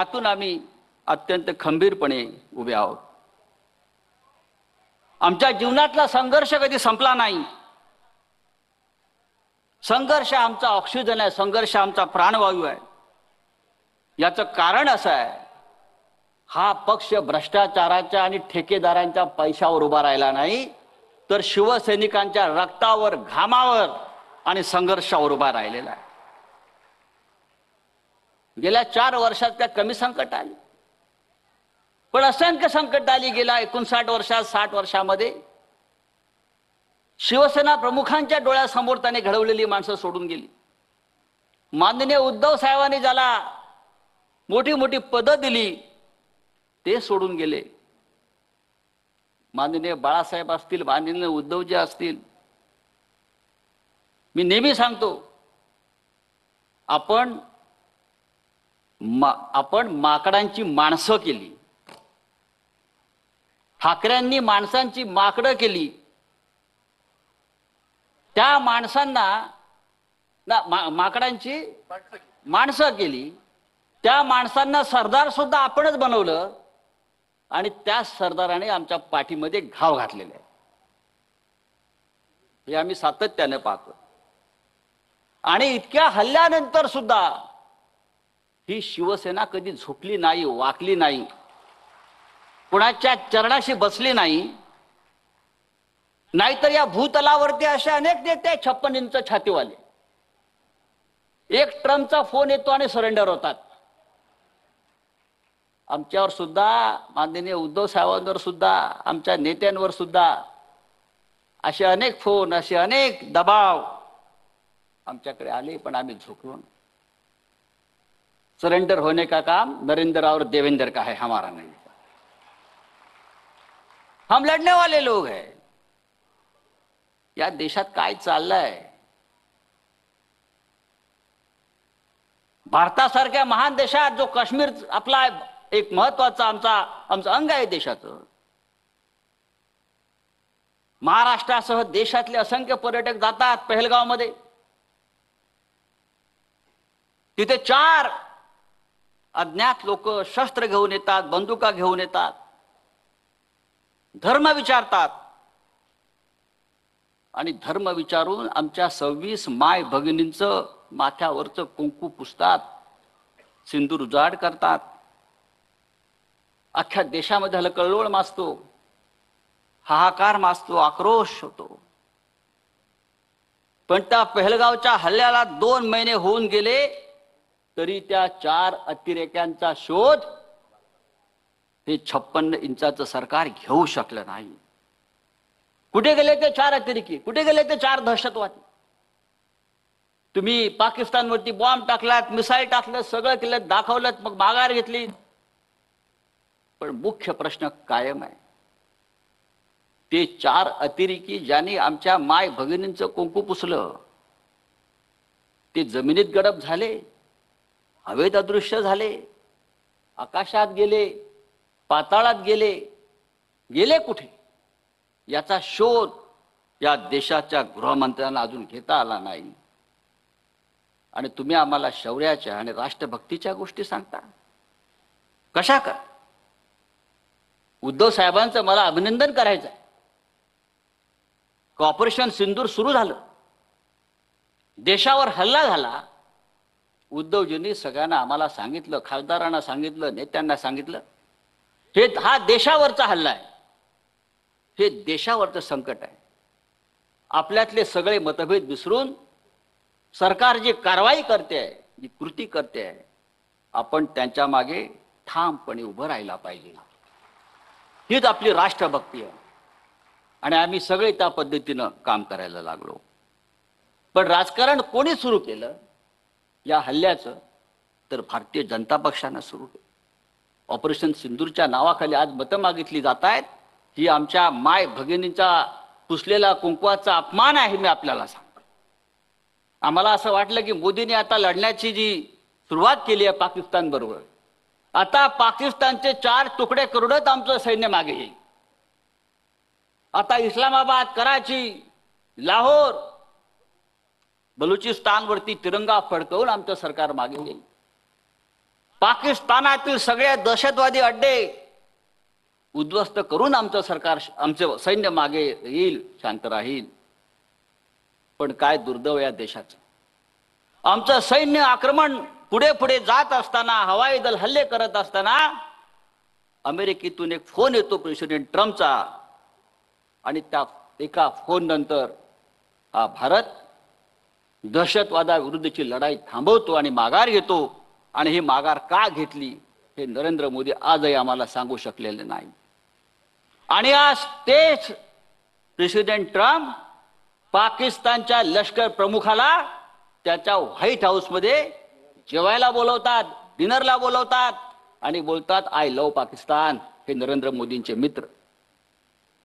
यातून आम्ही अत्यंत खंबीरपणे उभे आहोत. आमच्या जीवनातला संघर्ष कधी संपला नाही. संघर्ष आमचा ऑक्सिजन आहे, संघर्ष आमचा प्राणवायू आहे. याचं कारण असं आहे, हा पक्ष भ्रष्टाचाराच्या आणि ठेकेदारांच्या पैशावर उभा राहिला नाही, तर शिवसैनिकांच्या रक्तावर, घामावर आणि संघर्षावर उभा राहिलेला आहे. गेल्या 4 वर्षात काय कमी संकट आली, पण असंख्य संकट आली. गेल्या 59 वर्षात, 60 वर्षामध्ये शिवसेना प्रमुखांच्या डोळ्यासमोर त्याने घडवलेली माणसं सोडून गेली. माननीय उद्धव साहेबांनी ज्याला मोठी मोठी पदं दिली ते सोडून गेले. माननीय बाळासाहेब असतील, माननीय उद्धवजी असतील. मी नेहमी सांगतो, आपण माकडांची माणसं केली. ठाकरेंनी माणसांची माकडं केली. त्या माणसांना माकडांची माणसं केली. त्या माणसांना सरदार सुद्धा आपणच बनवलं आणि त्या सरदाराने आमच्या पाठीमध्ये घाव घातलेले आहे. हे आम्ही सातत्याने पाहतो. आणि इतक्या हल्ल्यानंतर सुद्धा ही शिवसेना कधी झोपली नाही, वाकली नाही, कुणाच्या चरणाशी बसली नाही. नाहीतर या भूतलावरती असे अनेक नेते 56 इंच छातीवाले, एक ट्रम्पचा फोन येतो आणि सरेंडर होतात. आमच्यावर सुद्धा, माननीय उद्धव साहेबांवर सुद्धा, आमच्या नेत्यांवर सुद्धा असे अनेक फोन, असे अनेक दबाव आमच्याकडे आले, पण आम्ही झुकलो. सरेंडर होने का काम नरेंद्र और देवेंद्र का है, हमारा नहीं. हम लड़ने वाले लोग हैं. या देशात काय चाललंय? भारतासारख्या महान देशात जो काश्मीर आपला एक महत्वाचा आमचं अंग आहे देशाचं, महाराष्ट्रासह देशातले असंख्य पर्यटक जातात पहलगावमध्ये. तिथे 4 अज्ञात लोक शस्त्र घेऊन येतात, बंदुका घेऊन येतात, धर्म विचारतात आणि धर्म विचारून आमच्या 26 माय भगिनींचं माथ्यावरचं कुंकू पुसतात, सिंदूर उजाड करतात. अख्ख्या देशामध्ये हलकल्लोळ माजतो, हाहाकार माजतो, आक्रोश होतो. पण त्या पहलगावच्या हल्ल्याला 2 महिने होऊन गेले तरी त्या 4 अतिरेक्यांचा शोध हे 56 इंचाचं सरकार घेऊ शकलं नाही. कुठे गेले ते 4 अतिरेकी? कुठे गेले ते 4 दहशतवादी? तुम्ही पाकिस्तानवरती बॉम्ब टाकलात, मिसाईल टाकलं, सगळं केलं, दाखवलं, मग माघार घेतली. पण मुख्य प्रश्न कायम आहे. ते 4 अतिरेकी ज्यांनी आमच्या माय भगिनींचं कुंकू पुसलं, ते जमिनीत गडप झाले, हवेत अदृश्य झाले, आकाशात गेले, पाताळात गेले. गेले कुठे याचा शोध या देशाच्या गृहमंत्र्यांना अजून घेता आला नाही. आणि तुम्ही आम्हाला शौर्याच्या आणि राष्ट्रभक्तीच्या गोष्टी सांगता कशा? का उद्धव साहेबांचं मला अभिनंदन करायचं आहे. ऑपरेशन सिंदूर सुरू झालं, देशावर हल्ला झाला. उद्धवजींनी सगळ्यांना आम्हाला सांगितलं, खासदारांना सांगितलं, नेत्यांना सांगितलं, हा देशावरचा हल्ला आहे, हे देशावरचं संकट आहे. आपल्यातले सगळे मतभेद विसरून सरकार जी कारवाई करते आहे, जी कृती करते आहे, आपण त्यांच्या मागे ठामपणे उभं राहायला पाहिजे. हीच आपली राष्ट्रभक्ती आहे. आणि आम्ही सगळे त्या पद्धतीनं काम करायला लागलो. पण राजकारण कोणी सुरू केलं या हल्ल्याचं? तर भारतीय जनता पक्षानं सुरू केलं. ऑपरेशन सिंदूरच्या नावाखाली आज मतं मागितली जात आहेत. ही आमच्या माय भगिनींचा पुसलेला कुंकवाचा अपमान आहे. मी आपल्याला सांगतो, आम्हाला असं वाटलं की मोदींनी आता लढण्याची जी सुरुवात केली आहे पाकिस्तान बरोबर, आता पाकिस्तानचे 4 तुकडे करूनच आमचं सैन्य मागे येईल. आता इस्लामाबाद, कराची, लाहोर, बलुचिस्तानवरती तिरंगा फडकवून आमचं सरकार मागे येईल. पाकिस्तानातील सगळे दहशतवादी अड्डे उद्ध्वस्त करून आमचं सरकार, आमचं सैन्य मागे येईल, शांत राहील. पण काय दुर्दैव या देशाचं. आमचं सैन्य आक्रमण पुढे पुढे जात असताना, हवाई दल हल्ले करत असताना अमेरिकेतून एक फोन येतो प्रेसिडेंट ट्रम्पचा, आणि त्या एका फोन नंतर हा भारत दहशतवादाविरुद्धची लढाई थांबवतो आणि माघार घेतो. आणि ही माघार का घेतली हे नरेंद्र मोदी आजही आम्हाला सांगू शकलेले नाही. आणि आज तेच प्रेसिडेंट ट्रम्प पाकिस्तानच्या लष्कर प्रमुखाला त्याच्या व्हाईट हाऊसमध्ये जेवायला बोलवतात, डिनरला बोलवतात आणि बोलतात, आय लव्ह पाकिस्तान. हे नरेंद्र मोदींचे मित्र.